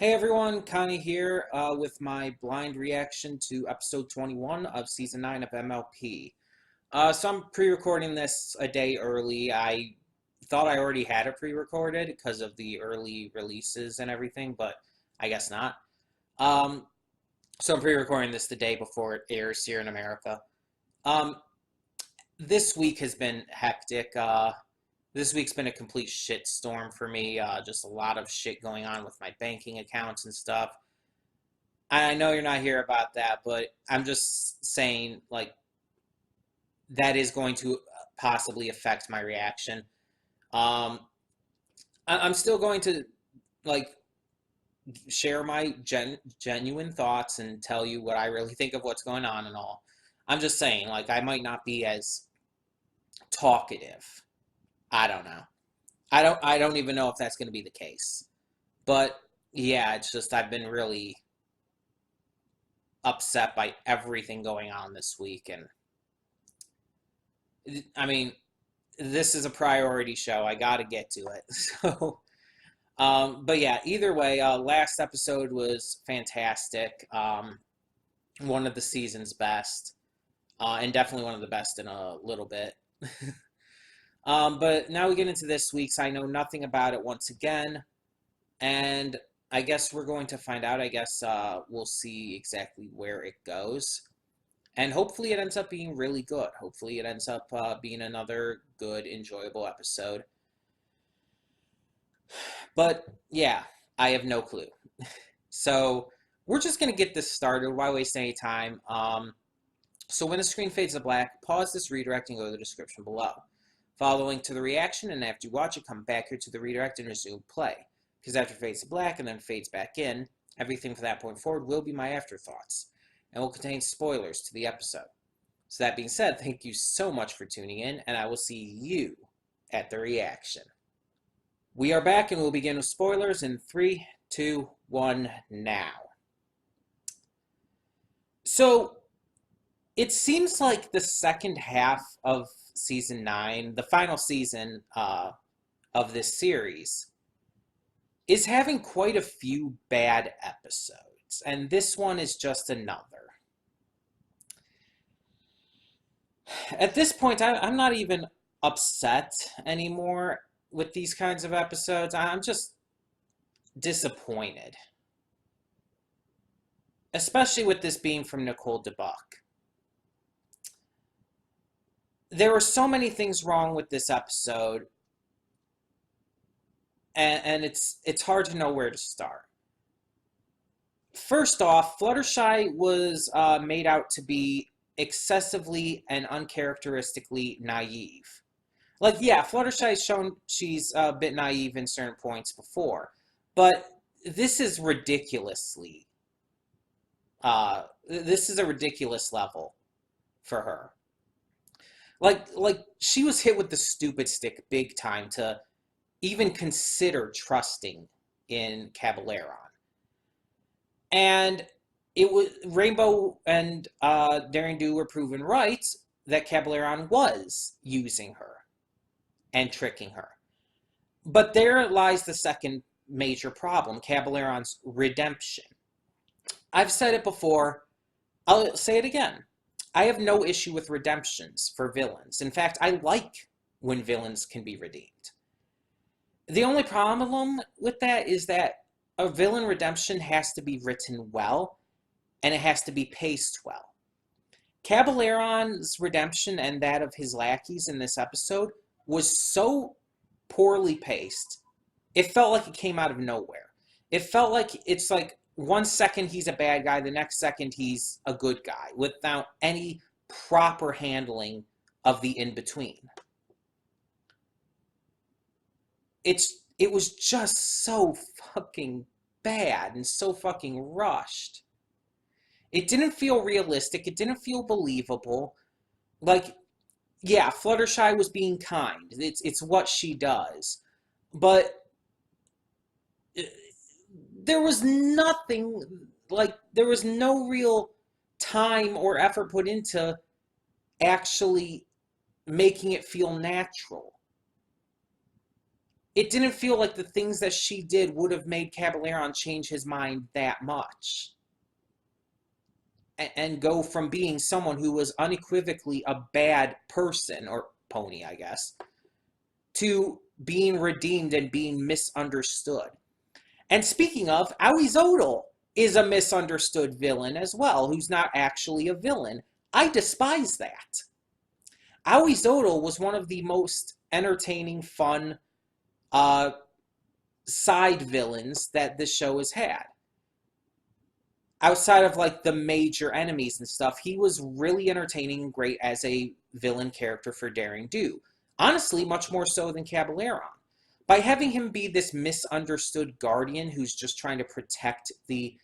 Hey everyone, Connie here with my blind reaction to episode 21 of season 9 of MLP. So I'm pre-recording this a day early. I thought I already had it pre-recorded because of the early releases and everything, but I guess not. Um, so I'm pre-recording this the day before it airs here in America. Um, this week has been hectic. This week's been a complete shitstorm for me. Just a lot of shit going on with my banking accounts and stuff. I know you're not here about that, but I'm just saying, like, that is going to possibly affect my reaction. Um, I'm still going to, like, share my genuine thoughts and tell you what I really think of what's going on and all. I'm just saying, like, I might not be as talkative. I don't know. I don't even know if that's going to be the case. But yeah, it's just I've been really upset by everything going on this week, and I mean, this is a priority show. I got to get to it. But yeah, either way, last episode was fantastic. One of the season's best, and definitely one of the best in a little bit. But now we get into this week's. I know nothing about it once again, and I guess we're going to find out. I guess we'll see exactly where it goes. And hopefully it ends up being really good. Hopefully it ends up being another good, enjoyable episode. But yeah, I have no clue. So we're just going to get this started. Why waste any time? So when the screen fades to black, pause this redirect and go to the description below. Follow the link to the reaction, and after you watch it, come back here to the redirect and resume play. Because after it fades to black and then fades back in, everything from that point forward will be my afterthoughts and will contain spoilers to the episode. So that being said, thank you so much for tuning in, and I will see you at the reaction. We are back, and we'll begin with spoilers in 3, 2, 1, now. So, it seems like the second half of season 9, the final season of this series, is having quite a few bad episodes, and this one is just another. At this point, I'm not even upset anymore with these kinds of episodes. I'm just disappointed. Especially with this being from Nicole DeBuck. There were so many things wrong with this episode, and it's hard to know where to start. First off, Fluttershy was made out to be excessively and uncharacteristically naive. Like, yeah, Fluttershy's shown she's a bit naive in certain points before, but this is ridiculously, this is a ridiculous level for her. Like she was hit with the stupid stick big time to even consider trusting in Caballeron. And it was Rainbow and Daring Do were proven right that Caballeron was using her and tricking her. But there lies the second major problem, Caballeron's redemption. I've said it before, I'll say it again. I have no issue with redemptions for villains. In fact, I like when villains can be redeemed. The only problem with that is that a villain redemption has to be written well, and it has to be paced well. Caballeron's redemption and that of his lackeys in this episode was so poorly paced, it felt like it came out of nowhere. It felt like it's like 1 second he's a bad guy, the next second he's a good guy, without any proper handling of the in-between. It was just so fucking bad and so fucking rushed. It didn't feel realistic. It didn't feel believable. Like, yeah, Fluttershy was being kind. It's what she does. But there was nothing, like, there was no real time or effort put into actually making it feel natural. it didn't feel like the things that she did would have made Caballero change his mind that much. And go from being someone who was unequivocally a bad person, or pony, I guess, to being redeemed and being misunderstood. And speaking of, Aggretsuko is a misunderstood villain as well, who's not actually a villain. I despise that. Aggretsuko was one of the most entertaining, fun side villains that this show has had. Outside of like the major enemies and stuff, he was really entertaining and great as a villain character for Daring Do. Honestly, much more so than Caballero. By having him be this misunderstood guardian who's just trying to protect the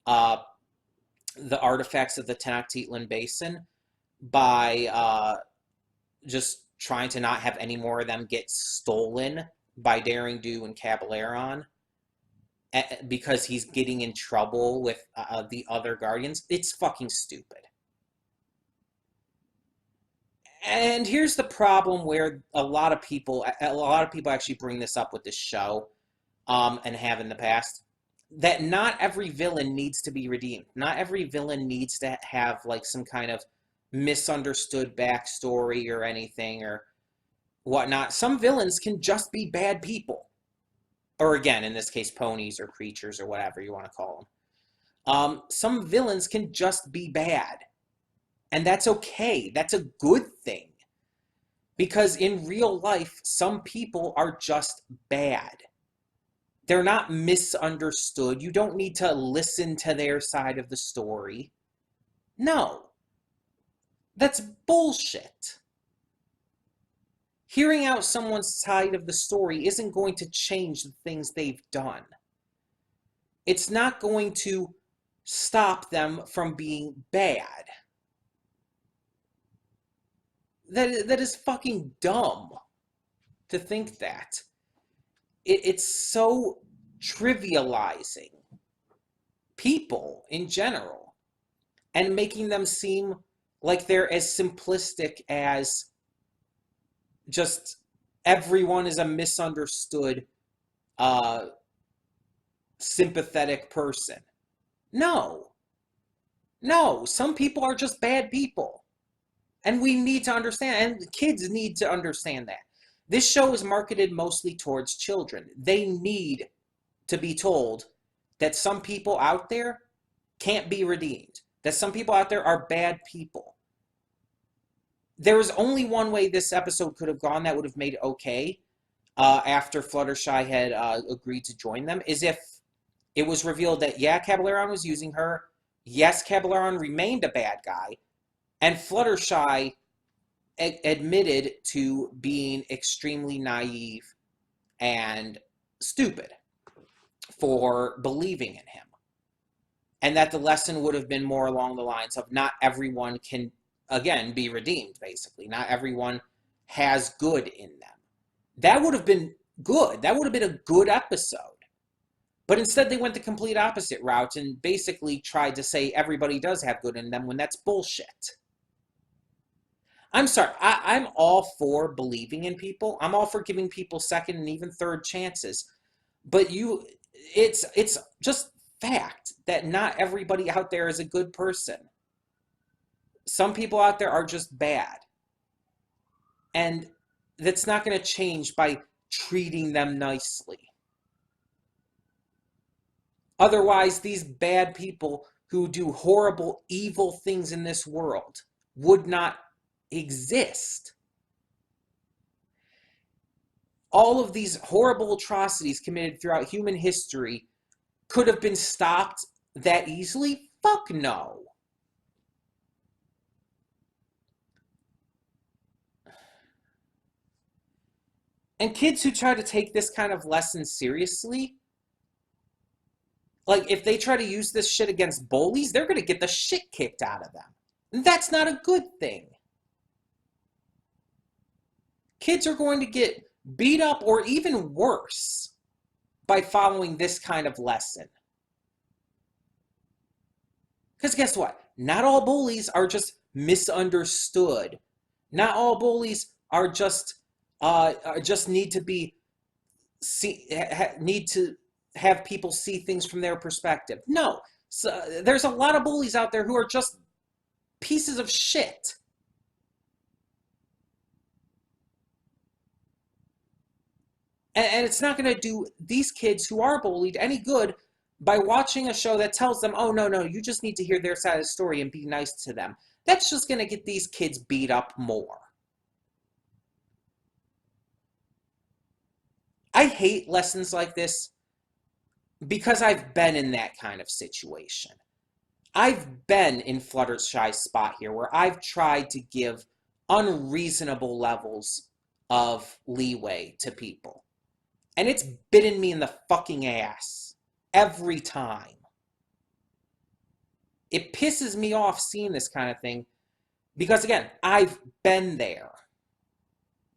artifacts of the Tenochtitlan Basin by just trying to not have any more of them get stolen by Daring Do and Caballero, because he's getting in trouble with the other guardians, it's fucking stupid. And here's the problem where a lot of people actually bring this up with this show, and have in the past, that not every villain needs to be redeemed. Not every villain needs to have like some kind of misunderstood backstory or anything or whatnot. Some villains can just be bad people. Or again, in this case, ponies or creatures or whatever you want to call them. Some villains can just be bad. And that's okay. That's a good thing. Because in real life, some people are just bad. They're not misunderstood. You don't need to listen to their side of the story. No. That's bullshit. Hearing out someone's side of the story isn't going to change the things they've done. It's not going to stop them from being bad. That is fucking dumb to think that. It's so trivializing people in general and making them seem like they're as simplistic as just everyone is a misunderstood, sympathetic person. No. No, some people are just bad people. And we need to understand, and kids need to understand that. This show is marketed mostly towards children. They need to be told that some people out there can't be redeemed. That some people out there are bad people. There was only one way this episode could have gone that would have made it okay, after Fluttershy had agreed to join them, is if it was revealed that, yeah, Caballero was using her, yes, Caballero remained a bad guy, and Fluttershy admitted to being extremely naive and stupid for believing in him. And that the lesson would have been more along the lines of not everyone can, again, be redeemed, basically. Not everyone has good in them. That would have been good. That would have been a good episode. But instead they went the complete opposite route and basically tried to say everybody does have good in them when that's bullshit. I'm sorry, I'm all for believing in people. I'm all for giving people second and even third chances. But it's just fact that not everybody out there is a good person. Some people out there are just bad. And that's not going to change by treating them nicely. Otherwise, these bad people who do horrible, evil things in this world would not exist. All of these horrible atrocities committed throughout human history could have been stopped that easily? Fuck no. And kids who try to take this kind of lesson seriously, like if they try to use this shit against bullies, they're going to get the shit kicked out of them. And that's not a good thing. Kids are going to get beat up or even worse by following this kind of lesson. Because guess what? Not all bullies are just misunderstood. Not all bullies are just need to be need to have people see things from their perspective. No. So, there's a lot of bullies out there who are just pieces of shit. And it's not going to do these kids who are bullied any good by watching a show that tells them, oh, no, no, you just need to hear their side of the story and be nice to them. That's just going to get these kids beat up more. I hate lessons like this because I've been in that kind of situation. I've been in Fluttershy's spot here where I've tried to give unreasonable levels of leeway to people. And it's bitten me in the fucking ass every time. It pisses me off seeing this kind of thing because, again, I've been there.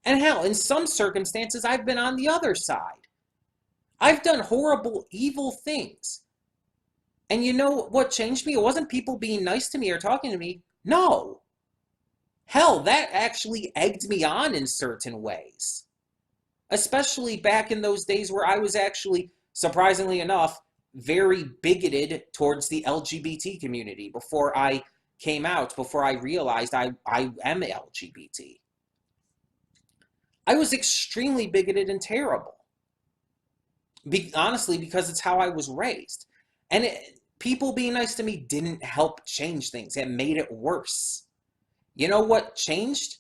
And hell, in some circumstances, I've been on the other side. I've done horrible, evil things. And you know what changed me? It wasn't people being nice to me or talking to me. No. Hell, that actually egged me on in certain ways. Especially back in those days where I was actually, surprisingly enough, very bigoted towards the LGBT community before I came out, before I realized I am LGBT. I was extremely bigoted and terrible. Honestly, because it's how I was raised. And people being nice to me didn't help change things. It made it worse. You know what changed?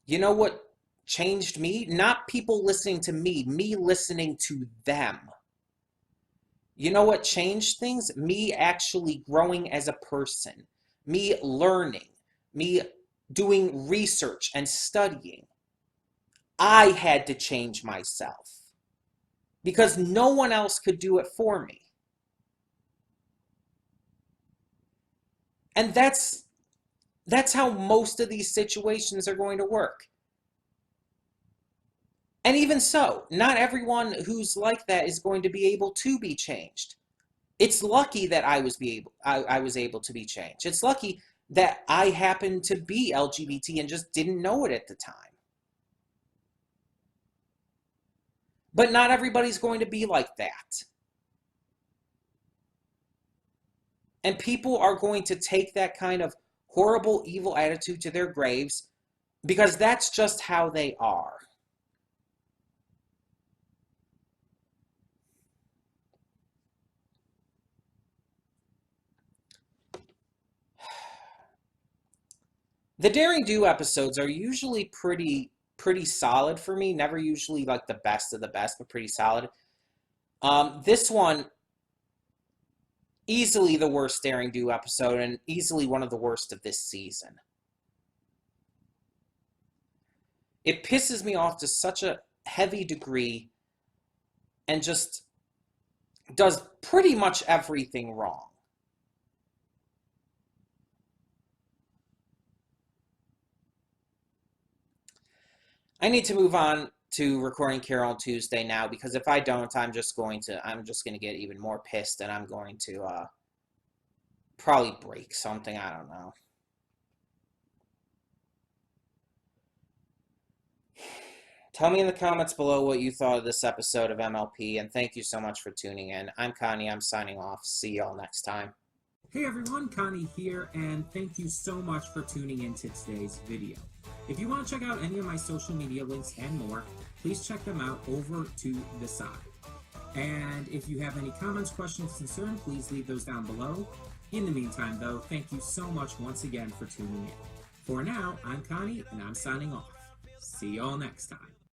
You know what changed me? Not people listening to me listening to them. You know what changed things? Me actually growing as a person. Me learning. Me doing research and studying. I had to change myself. Because no one else could do it for me. And that's how most of these situations are going to work. And even so, not everyone who's like that is going to be able to be changed. It's lucky that I was able to be changed. It's lucky that I happened to be LGBT and just didn't know it at the time. But not everybody's going to be like that. And people are going to take that kind of horrible, evil attitude to their graves because that's just how they are. The Daring Do episodes are usually pretty solid for me. Never usually like the best of the best, but pretty solid. This one, easily the worst Daring Do episode and easily one of the worst of this season. It pisses me off to such a heavy degree and just does pretty much everything wrong. I need to move on to recording Carol on Tuesday now because if I don't, I'm just going to get even more pissed and I'm going to probably break something. I don't know. Tell me in the comments below what you thought of this episode of MLP, and thank you so much for tuning in. I'm Connie. I'm signing off. See y'all next time. Hey everyone, Connie here, and thank you so much for tuning in to today's video. If you want to check out any of my social media links and more, please check them out over to the side. And if you have any comments, questions, concerns, please leave those down below. In the meantime, though, thank you so much once again for tuning in. For now, I'm Connie, and I'm signing off. See y'all next time.